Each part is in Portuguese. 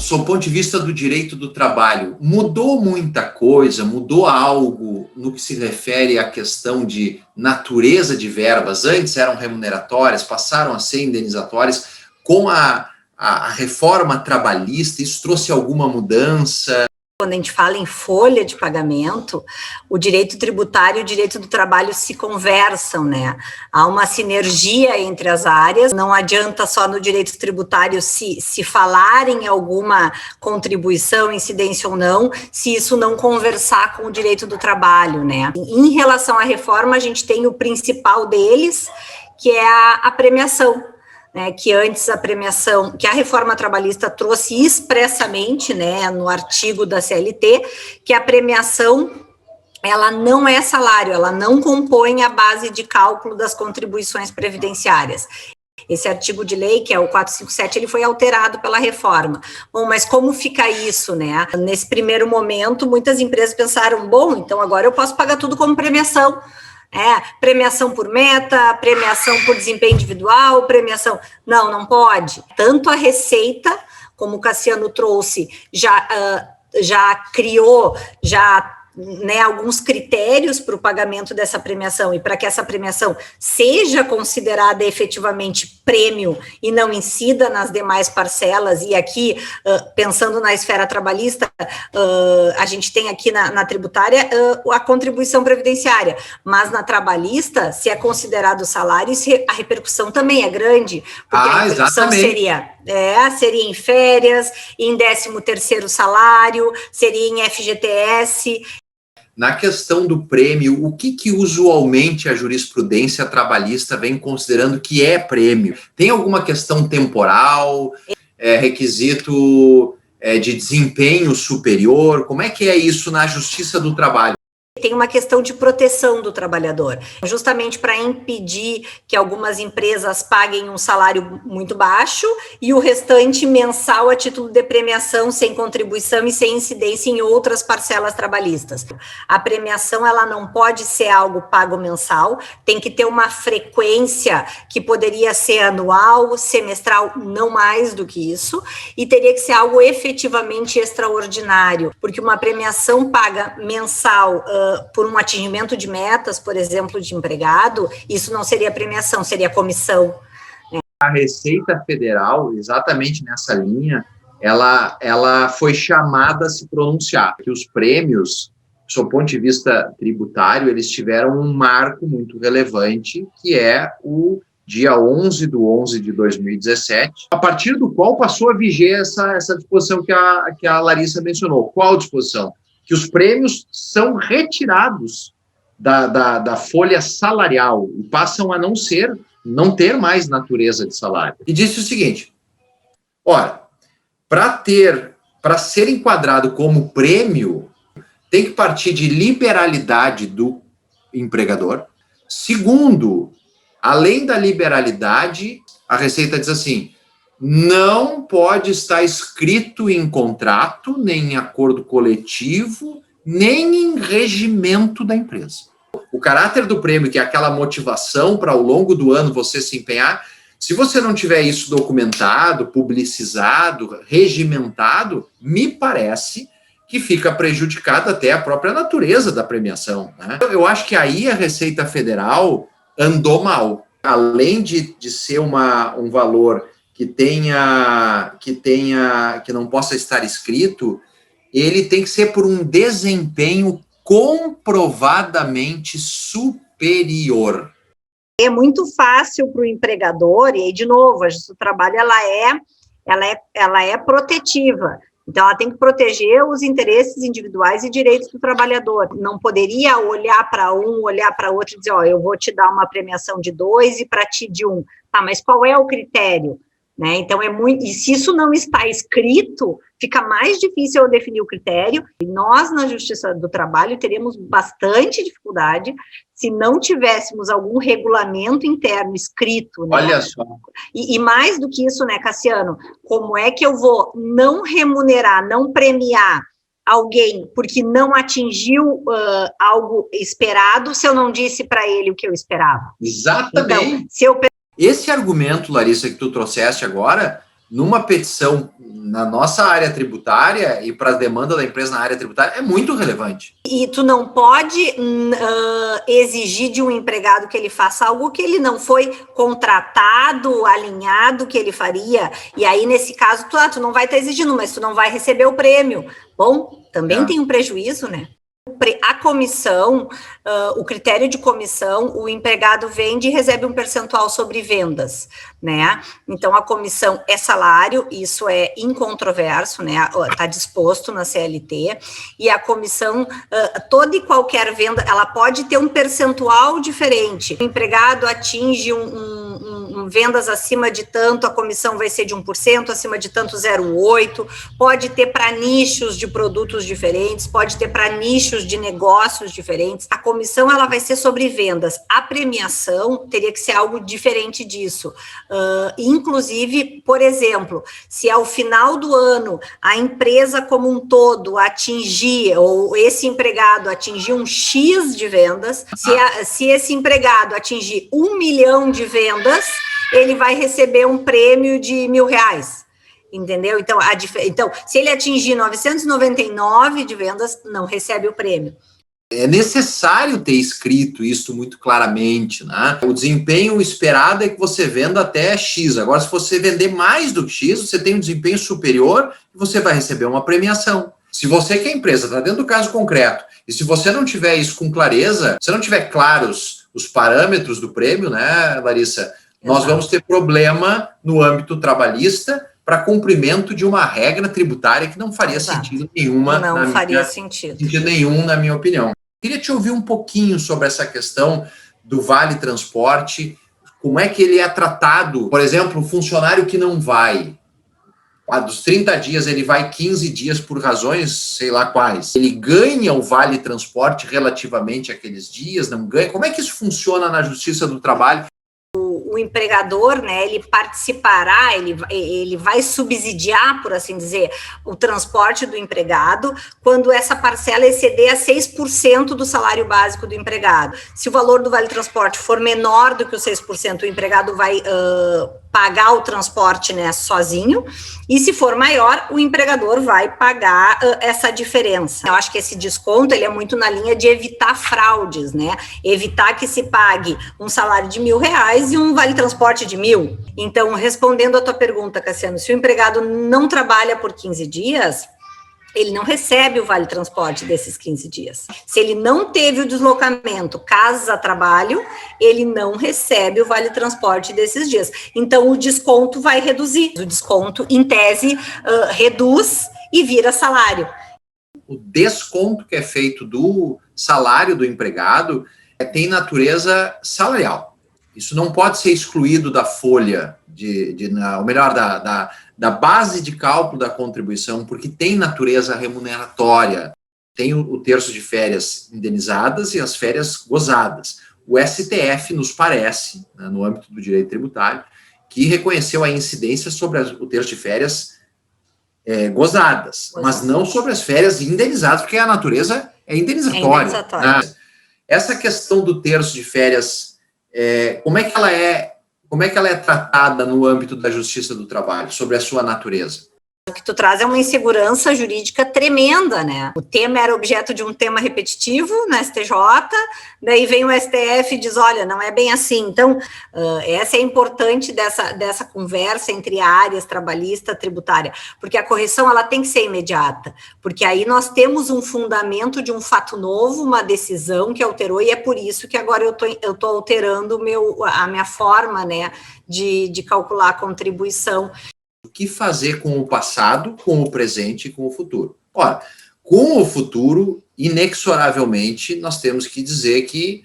sob o ponto de vista do direito do trabalho, mudou muita coisa, mudou algo no que se refere à questão de natureza de verbas? Antes eram remuneratórias, passaram a ser indenizatórias. Com a reforma trabalhista, isso trouxe alguma mudança? Quando a gente fala em folha de pagamento, o direito tributário e o direito do trabalho se conversam, né? Há uma sinergia entre as áreas, não adianta só no direito tributário se falar em alguma contribuição, incidência ou não, se isso não conversar com o direito do trabalho, né? Em relação à reforma, a gente tem o principal deles, que é a premiação. Né, que antes a premiação, que a reforma trabalhista trouxe expressamente, né, no artigo da CLT, que a premiação, ela não é salário, ela não compõe a base de cálculo das contribuições previdenciárias. Esse artigo de lei, que é o 457, ele foi alterado pela reforma. Bom, mas como fica isso, né? Nesse primeiro momento, muitas empresas pensaram, bom, então agora eu posso pagar tudo como premiação. Premiação por meta, premiação por desempenho individual, premiação... Não pode. Tanto a Receita, como o Cassiano trouxe, já criou, né, alguns critérios para o pagamento dessa premiação e para que essa premiação seja considerada efetivamente prêmio e não incida nas demais parcelas. E aqui, pensando na esfera trabalhista, a gente tem aqui na tributária a contribuição previdenciária, mas na trabalhista, se é considerado salário, a repercussão também é grande, porque a repercussão seria em férias, em 13º salário, seria em FGTS. Na questão do prêmio, o que usualmente a jurisprudência trabalhista vem considerando que é prêmio? Tem alguma questão temporal, requisito de desempenho superior? Como é que é isso na Justiça do Trabalho? Tem uma questão de proteção do trabalhador, justamente para impedir que algumas empresas paguem um salário muito baixo e o restante mensal a título de premiação, sem contribuição e sem incidência em outras parcelas trabalhistas. A premiação, ela não pode ser algo pago mensal, tem que ter uma frequência que poderia ser anual, semestral, não mais do que isso, e teria que ser algo efetivamente extraordinário, porque uma premiação paga mensal por um atingimento de metas, por exemplo, de empregado, isso não seria premiação, seria comissão. A Receita Federal, exatamente nessa linha, ela foi chamada a se pronunciar, que os prêmios, do seu ponto de vista tributário, eles tiveram um marco muito relevante, que é o dia 11 de 11 de 2017, a partir do qual passou a viger essa disposição que a Larissa mencionou. Qual disposição? Que os prêmios são retirados da folha salarial e passam a não ter mais natureza de salário. E disse o seguinte, ora, para ser enquadrado como prêmio, tem que partir de liberalidade do empregador. Segundo, além da liberalidade, a Receita diz assim, não pode estar escrito em contrato, nem em acordo coletivo, nem em regimento da empresa. O caráter do prêmio, que é aquela motivação para ao longo do ano você se empenhar, se você não tiver isso documentado, publicizado, regimentado, me parece que fica prejudicada até a própria natureza da premiação, né? Eu acho que aí a Receita Federal andou mal. Além de ser um valor que não possa estar escrito, ele tem que ser por um desempenho comprovadamente superior. É muito fácil para o empregador, e aí, de novo, a Justiça do Trabalho ela é protetiva. Então, ela tem que proteger os interesses individuais e direitos do trabalhador. Não poderia olhar para um, olhar para outro e dizer, ó, eu vou te dar uma premiação de 2 e para ti de 1. Tá, mas qual é o critério? Né? Então, e se isso não está escrito, fica mais difícil eu definir o critério. E nós, na Justiça do Trabalho, teríamos bastante dificuldade se não tivéssemos algum regulamento interno escrito. Né? Olha só. E mais do que isso, né, Cassiano, como é que eu vou não remunerar, não premiar alguém porque não atingiu algo esperado se eu não disse para ele o que eu esperava? Exatamente. Então, se eu... Esse argumento, Larissa, que tu trouxeste agora, numa petição na nossa área tributária e para a demanda da empresa na área tributária é muito relevante. E tu não pode exigir de um empregado que ele faça algo que ele não foi contratado, alinhado que ele faria, e aí nesse caso tu não vai estar exigindo, mas tu não vai receber o prêmio. Bom, também tem um prejuízo, né? A comissão, o critério de comissão, o empregado vende e recebe um percentual sobre vendas, né? Então, a comissão é salário, isso é incontroverso, né? Está disposto na CLT, e a comissão, toda e qualquer venda, ela pode ter um percentual diferente. O empregado atinge vendas acima de tanto, a comissão vai ser de 1%, acima de tanto 0,8%, pode ter para nichos de produtos diferentes, pode ter para nichos de negócios diferentes. A comissão, ela vai ser sobre vendas. A premiação teria que ser algo diferente disso. Inclusive, por exemplo, se ao final do ano a empresa como um todo atingir, ou esse empregado atingir um X de vendas, se esse empregado atingir 1 milhão de vendas, ele vai receber um prêmio de R$1.000, entendeu? Então, se ele atingir 999 de vendas, não recebe o prêmio. É necessário ter escrito isso muito claramente, né? O desempenho esperado é que você venda até X. Agora, se você vender mais do que X, você tem um desempenho superior e você vai receber uma premiação. Se você que é empresa está dentro do caso concreto, e se você não tiver isso com clareza, se não tiver claros os parâmetros do prêmio, né, Larissa, nós vamos ter problema no âmbito trabalhista para cumprimento de uma regra tributária que não faria sentido nenhuma. Não faria sentido nenhum, na minha opinião. Queria te ouvir um pouquinho sobre essa questão do Vale Transporte, como é que ele é tratado, por exemplo, um funcionário que não vai, dos 30 dias ele vai 15 dias por razões, sei lá quais. Ele ganha o Vale Transporte relativamente àqueles dias, não ganha? Como é que isso funciona na Justiça do Trabalho? O empregador, né, ele participará, ele vai subsidiar, por assim dizer, o transporte do empregado quando essa parcela exceder a 6% do salário básico do empregado. Se o valor do Vale Transporte for menor do que os 6%, o empregado vai pagar o transporte, né, sozinho, e se for maior, o empregador vai pagar essa diferença. Eu acho que esse desconto, ele é muito na linha de evitar fraudes, né, evitar que se pague um salário de R$1.000 e um Vale Transporte de 1.000. Então, respondendo a tua pergunta, Cassiano, se o empregado não trabalha por 15 dias, ele não recebe o Vale Transporte desses 15 dias. Se ele não teve o deslocamento casa-trabalho, ele não recebe o Vale Transporte desses dias. Então, o desconto vai reduzir. O desconto, em tese, reduz e vira salário. O desconto que é feito do salário do empregado tem natureza salarial. Isso não pode ser excluído da folha, ou melhor, da base de cálculo da contribuição, porque tem natureza remuneratória. Tem o terço de férias indenizadas e as férias gozadas. O STF nos parece, né, no âmbito do direito tributário, que reconheceu a incidência sobre o terço de férias gozadas, mas não sobre as férias indenizadas, porque a natureza é indenizatória. Né? Essa questão do terço de férias, como é que ela é tratada no âmbito da Justiça do Trabalho, sobre a sua natureza? O que tu traz é uma insegurança jurídica tremenda, né? O tema era objeto de um tema repetitivo na STJ, daí vem o STF e diz, olha, não é bem assim. Então, essa é importante dessa conversa entre áreas trabalhista e tributária, porque a correção, ela tem que ser imediata, porque aí nós temos um fundamento de um fato novo, uma decisão que alterou, e é por isso que agora eu tô alterando a minha forma, né, de calcular a contribuição. O que fazer com o passado, com o presente e com o futuro? Ora, com o futuro, inexoravelmente, nós temos que dizer que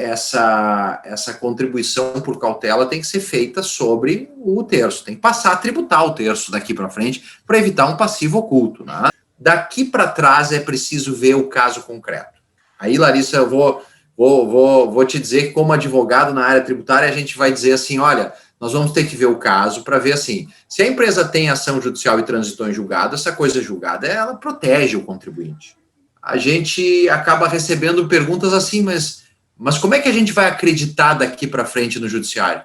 essa contribuição por cautela tem que ser feita sobre o terço, tem que passar a tributar o terço daqui para frente para evitar um passivo oculto. Né? Daqui para trás é preciso ver o caso concreto. Aí, Larissa, eu vou te dizer que, como advogado na área tributária, a gente vai dizer assim, olha, nós vamos ter que ver o caso para ver assim, se a empresa tem ação judicial e transitou em julgado, essa coisa julgada, ela protege o contribuinte. A gente acaba recebendo perguntas assim, mas como é que a gente vai acreditar daqui para frente no judiciário?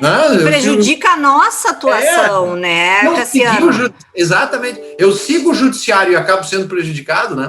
Não, prejudica a nossa atuação, né, Cassiano? Exatamente. Eu sigo o judiciário e acabo sendo prejudicado, né?